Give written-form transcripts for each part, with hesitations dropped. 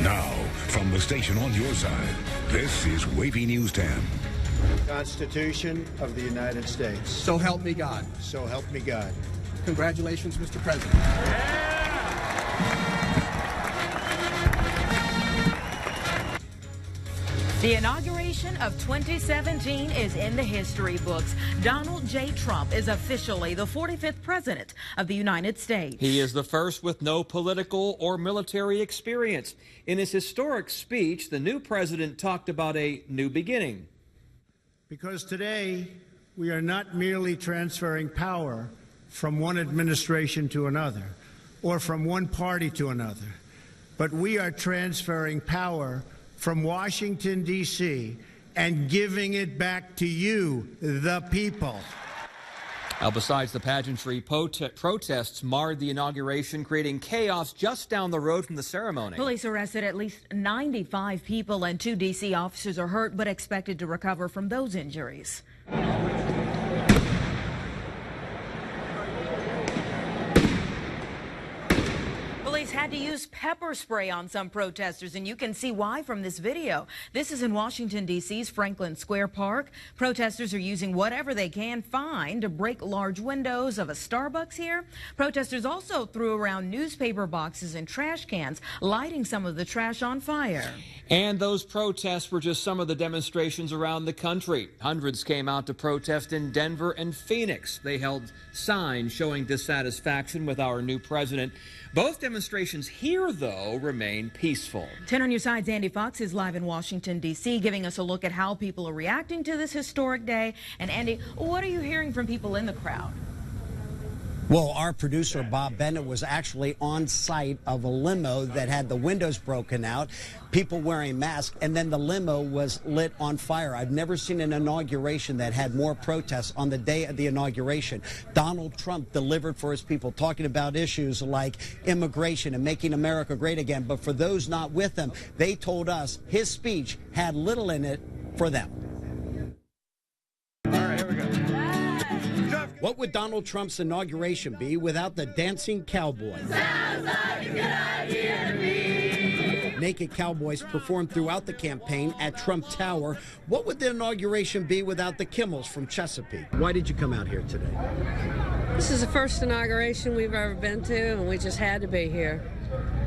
Now, from the station on your side, this is Wavy News 10. Constitution of the United States. So help me God. So help me God. Congratulations, Mr. President. The inauguration of 2017 is in the history books. Donald J. Trump is officially the 45th president of the United States. He is the first with no political or military experience. In his historic speech, the new president talked about a new beginning. Because today, we are not merely transferring power from one administration to another or from one party to another, but we are transferring power from Washington, D.C., and giving it back to you, the people. Besides the pageantry, protests marred the inauguration, creating chaos just down the road from the ceremony. Police arrested at least 95 people, and 2 D.C. officers are hurt but expected to recover from those injuries. Police had to use pepper spray on some protesters, and you can see why from this video. This is in Washington, D.C.'s Franklin Square Park. Protesters are using whatever they can find to break large windows of a Starbucks here. Protesters also threw around newspaper boxes and trash cans, lighting some of the trash on fire. And those protests were just some of the demonstrations around the country. Hundreds came out to protest in Denver and Phoenix. They held signs showing dissatisfaction with our new president. Both demonstrations here, though, remain peaceful. 10 on your side's Andy Fox is live in Washington, D.C., giving us a look at how people are reacting to this historic day. And Andy, what are you hearing from people in the crowd? Well, our producer, Bob Bennett, was actually on site of a limo that had the windows broken out, people wearing masks, and then the limo was lit on fire. I've never seen an inauguration that had more protests on the day of the inauguration. Donald Trump delivered for his people, talking about issues like immigration and making America great again. But for those not with him, they told us his speech had little in it for them. What would Donald Trump's inauguration be without the dancing cowboy? Sounds like a good idea to me. Naked cowboys performed throughout the campaign at Trump Tower. What would the inauguration be without the Kimmels from Chesapeake? Why did you come out here today? This is the first inauguration we've ever been to, and we just had to be here.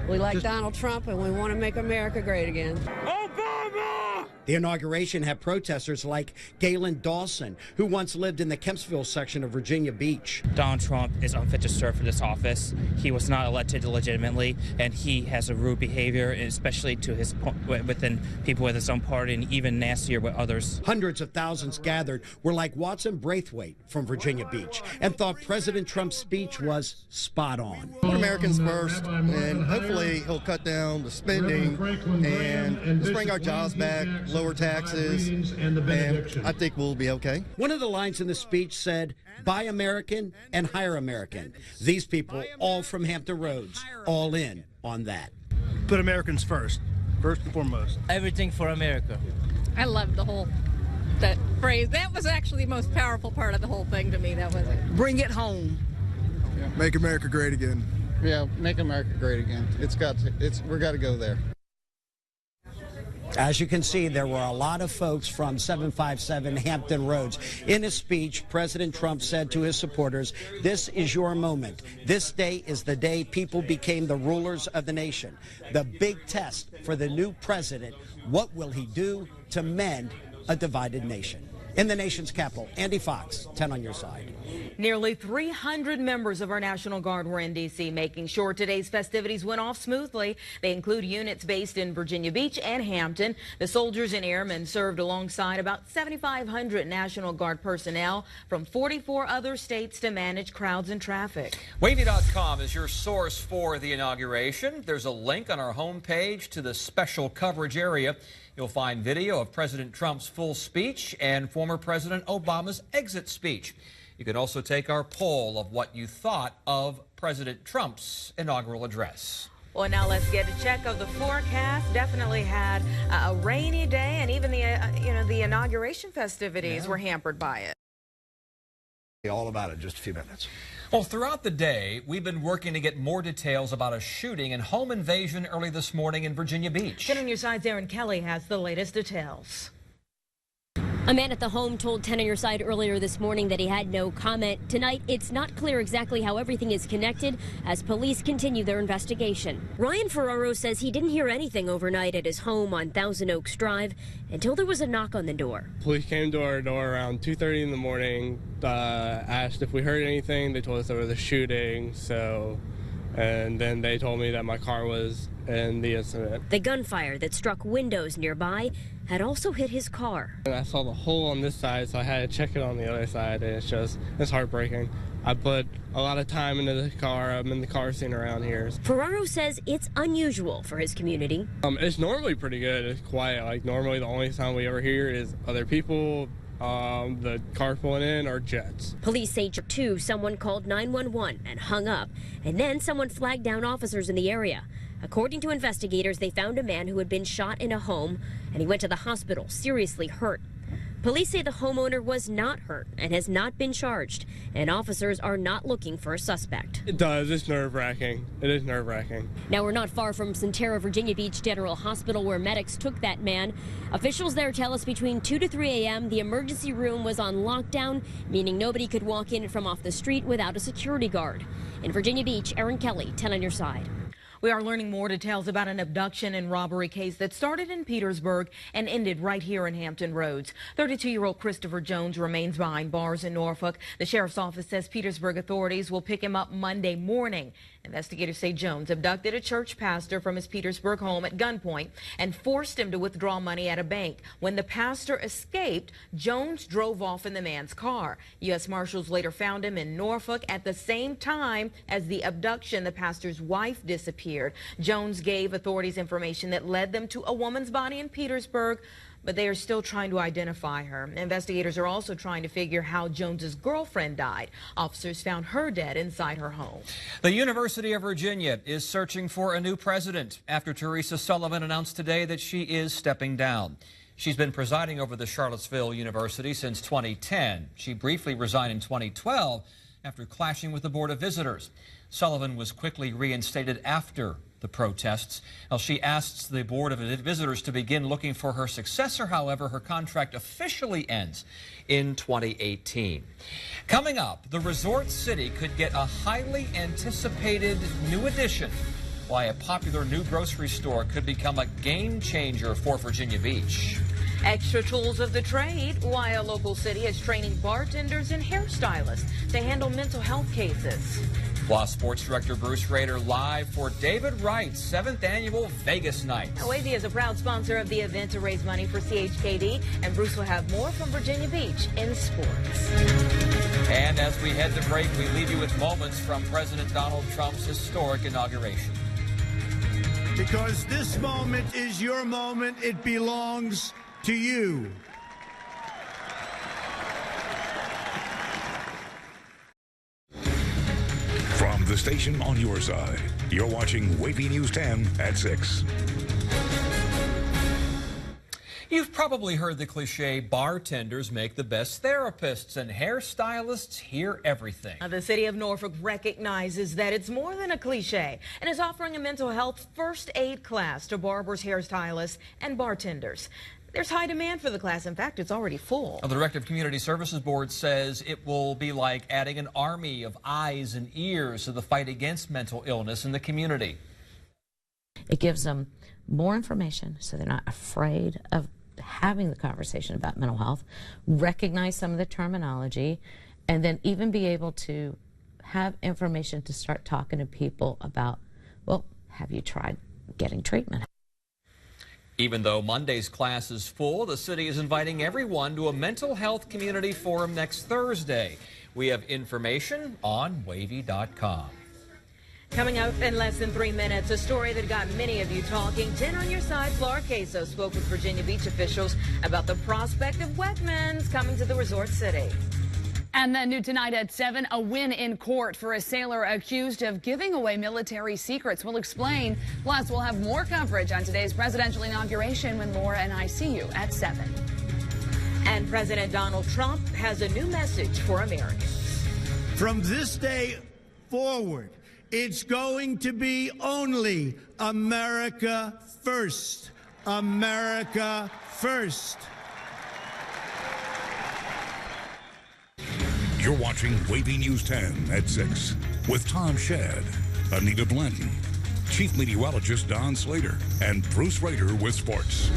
We like Donald Trump, and we want to make America great again. Obama! The inauguration had protesters like Galen Dawson, who once lived in the Kempsville section of Virginia Beach. Donald Trump is unfit to serve for this office. He was not elected legitimately, and he has a rude behavior, especially to his within people with his own party, and even nastier with others. Hundreds of thousands gathered were like Watson Braithwaite from Virginia Beach and thought President Trump's speech was spot on. Put Americans first, and hopefully he'll cut down the spending and let's bring our jobs back, lower taxes, and I think we'll be okay. One of the lines in the speech said, "Buy American and hire American." These people, all from Hampton Roads, all in on that. Put Americans first and foremost. Everything for America. I loved that phrase. That was actually the most powerful part of the whole thing to me. That was it. Bring it home. Yeah. Make America great again. Yeah, make America great again. We got to go there. As you can see, there were a lot of folks from 757 Hampton Roads. In his speech, President Trump said to his supporters, "This is your moment. This day is the day people became the rulers of the nation. The big test for the new president, what will he do to mend a divided nation?" In the nation's capital, Andy Fox, 10 on your side. Nearly 300 members of our National Guard were in D.C., making sure today's festivities went off smoothly. They include units based in Virginia Beach and Hampton. The soldiers and airmen served alongside about 7,500 National Guard personnel from 44 other states to manage crowds and traffic. Wavy.com is your source for the inauguration. There's a link on our homepage to the special coverage area. You'll find video of President Trump's full speech and former President Obama's exit speech. You can also take our poll of what you thought of President Trump's inaugural address. Well, now let's get a check of the forecast. Definitely had a rainy day, and even the inauguration festivities were hampered by it. All about it in just a few minutes. Well, throughout the day, we've been working to get more details about a shooting and home invasion early this morning in Virginia Beach. 10 on your side's Aaron Kelly has the latest details. A man at the home told 10 on your side earlier this morning that he had no comment. Tonight, it's not clear exactly how everything is connected as police continue their investigation. Ryan Ferraro says he didn't hear anything overnight at his home on Thousand Oaks Drive until there was a knock on the door. Police came to our door around 2:30 in the morning, asked if we heard anything. They told us there was a shooting, and then they told me that my car was in the incident. The gunfire that struck windows nearby had also hit his car. And I saw the hole on this side, so I had to check it on the other side, and it's heartbreaking. I put a lot of time into the car. I'm in the car scene around here. Ferraro says it's unusual for his community. It's normally pretty good. It's quiet. Like, normally the only sound we ever hear is other people, the car pulling in, or jets. Police say too, someone called 911 and hung up, and then someone flagged down officers in the area. According to investigators, they found a man who had been shot in a home, and he went to the hospital seriously hurt. Police say the homeowner was not hurt and has not been charged, and officers are not looking for a suspect. It does. It's nerve-wracking. It is nerve-wracking. Now, we're not far from Centera Virginia Beach General Hospital, where medics took that man. Officials there tell us between 2 to 3 a.m., the emergency room was on lockdown, meaning nobody could walk in from off the street without a security guard. In Virginia Beach, Aaron Kelly, 10 on your side. We are learning more details about an abduction and robbery case that started in Petersburg and ended right here in Hampton Roads. 32-year-old Christopher Jones remains behind bars in Norfolk. The sheriff's office says Petersburg authorities will pick him up Monday morning. Investigators say Jones abducted a church pastor from his Petersburg home at gunpoint and forced him to withdraw money at a bank. When the pastor escaped, Jones drove off in the man's car. U.S. Marshals later found him in Norfolk at the same time as the abduction. The pastor's wife disappeared. Jones gave authorities information that led them to a woman's body in Petersburg, but they are still trying to identify her. Investigators are also trying to figure how Jones's girlfriend died. Officers found her dead inside her home. The University of Virginia is searching for a new president after Teresa Sullivan announced today that she is stepping down. She's been presiding over the Charlottesville University since 2010. She briefly resigned in 2012 after clashing with the Board of Visitors. Sullivan was quickly reinstated after the protests. Now, she asks the Board of Visitors to begin looking for her successor. However, her contract officially ends in 2018. Coming up, the resort city could get a highly anticipated new addition. Why a popular new grocery store could become a game changer for Virginia Beach. Extra tools of the trade. Why a local city is training bartenders and hairstylists to handle mental health cases. Plus, Sports Director Bruce Rader live for David Wright's 7th annual Vegas Night. Wavy is a proud sponsor of the event to raise money for CHKD, and Bruce will have more from Virginia Beach in sports. And as we head to break, we leave you with moments from President Donald Trump's historic inauguration. Because this moment is your moment, it belongs to you. From the station on your side, you're watching Wavy News 10 at 6. You've probably heard the cliche, bartenders make the best therapists and hairstylists hear everything. The city of Norfolk recognizes that it's more than a cliche and is offering a mental health first aid class to barbers, hairstylists, and bartenders. There's high demand for the class. In fact, it's already full. The Director of Community Services Board says it will be like adding an army of eyes and ears to the fight against mental illness in the community. It gives them more information so they're not afraid of having the conversation about mental health, recognize some of the terminology, and then even be able to have information to start talking to people about, well, have you tried getting treatment? Even though Monday's class is full, the city is inviting everyone to a mental health community forum next Thursday. We have information on wavy.com. Coming up in less than 3 minutes, a story that got many of you talking. 10 on your side, Flora Queso spoke with Virginia Beach officials about the prospect of Wegmans coming to the resort city. And then new tonight at 7, a win in court for a sailor accused of giving away military secrets. We'll explain. Plus, we'll have more coverage on today's presidential inauguration when Laura and I see you at 7. And President Donald Trump has a new message for Americans. From this day forward, it's going to be only America first. America first. You're watching Wavy News 10 at 6 with Tom Shad, Anita Blanton, Chief Meteorologist Don Slater, and Bruce Rader with sports.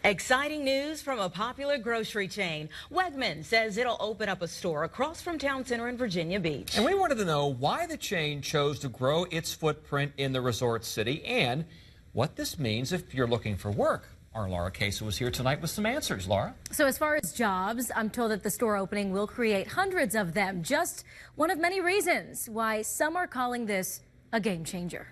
Exciting news from a popular grocery chain. Wegmans says it'll open up a store across from Town Center in Virginia Beach. And we wanted to know why the chain chose to grow its footprint in the resort city and what this means if you're looking for work. Our Laura Queso was here tonight with some answers. Laura? So as far as jobs, I'm told that the store opening will create hundreds of them. Just one of many reasons why some are calling this a game changer.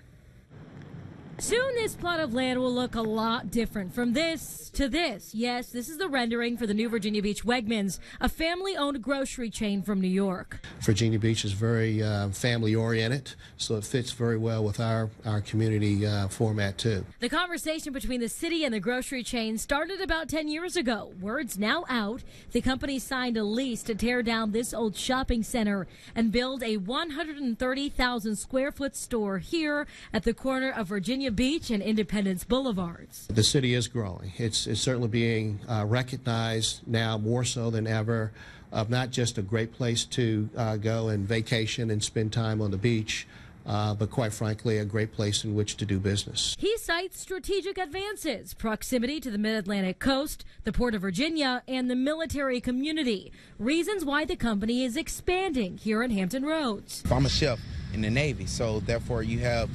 Soon this plot of land will look a lot different from this to this. Yes, this is the rendering for the new Virginia Beach Wegmans, a family-owned grocery chain from New York. Virginia Beach is very family-oriented, so it fits very well with our community format, too. The conversation between the city and the grocery chain started about 10 years ago. Word's now out. The company signed a lease to tear down this old shopping center and build a 130,000-square-foot store here at the corner of Virginia Beach and Independence Boulevards. The city is growing. It's certainly being recognized now more so than ever of not just a great place to go and vacation and spend time on the beach, but quite frankly, a great place in which to do business. He cites strategic advances, proximity to the mid-Atlantic coast, the Port of Virginia, and the military community. Reasons why the company is expanding here in Hampton Roads. I'm a chef in the Navy, so therefore you have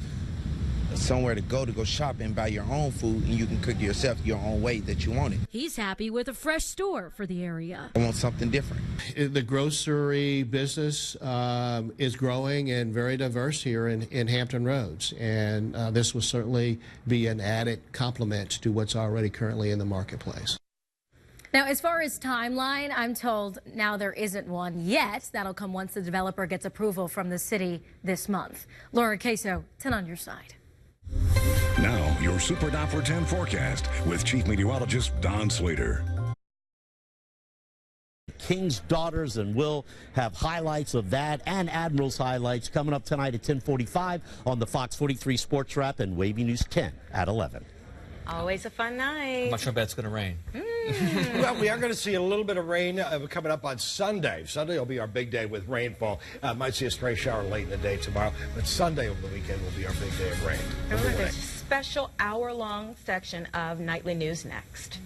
somewhere to go shop and buy your own food, and you can cook yourself your own way that you want it. He's happy with a fresh store for the area. I want something different. The grocery business is growing and very diverse here in Hampton Roads, and this will certainly be an added complement to what's already currently in the marketplace. Now, as far as timeline, I'm told now there isn't one yet. That'll come once the developer gets approval from the city this month. Laura Queso, 10 on your side. Now, your Super Doppler 10 forecast with Chief Meteorologist Don Slater. King's Daughters, and we'll have highlights of that and Admiral's highlights coming up tonight at 10:45 on the Fox 43 Sports Wrap and Wavy News 10 at 11. Always a fun night. How much I bet it's going to rain? Well, we are going to see a little bit of rain coming up on Sunday. Sunday will be our big day with rainfall. Might see a stray shower late in the day tomorrow, but Sunday over the weekend will be our big day of rain. Remember, there's a special hour-long section of Nightly News next.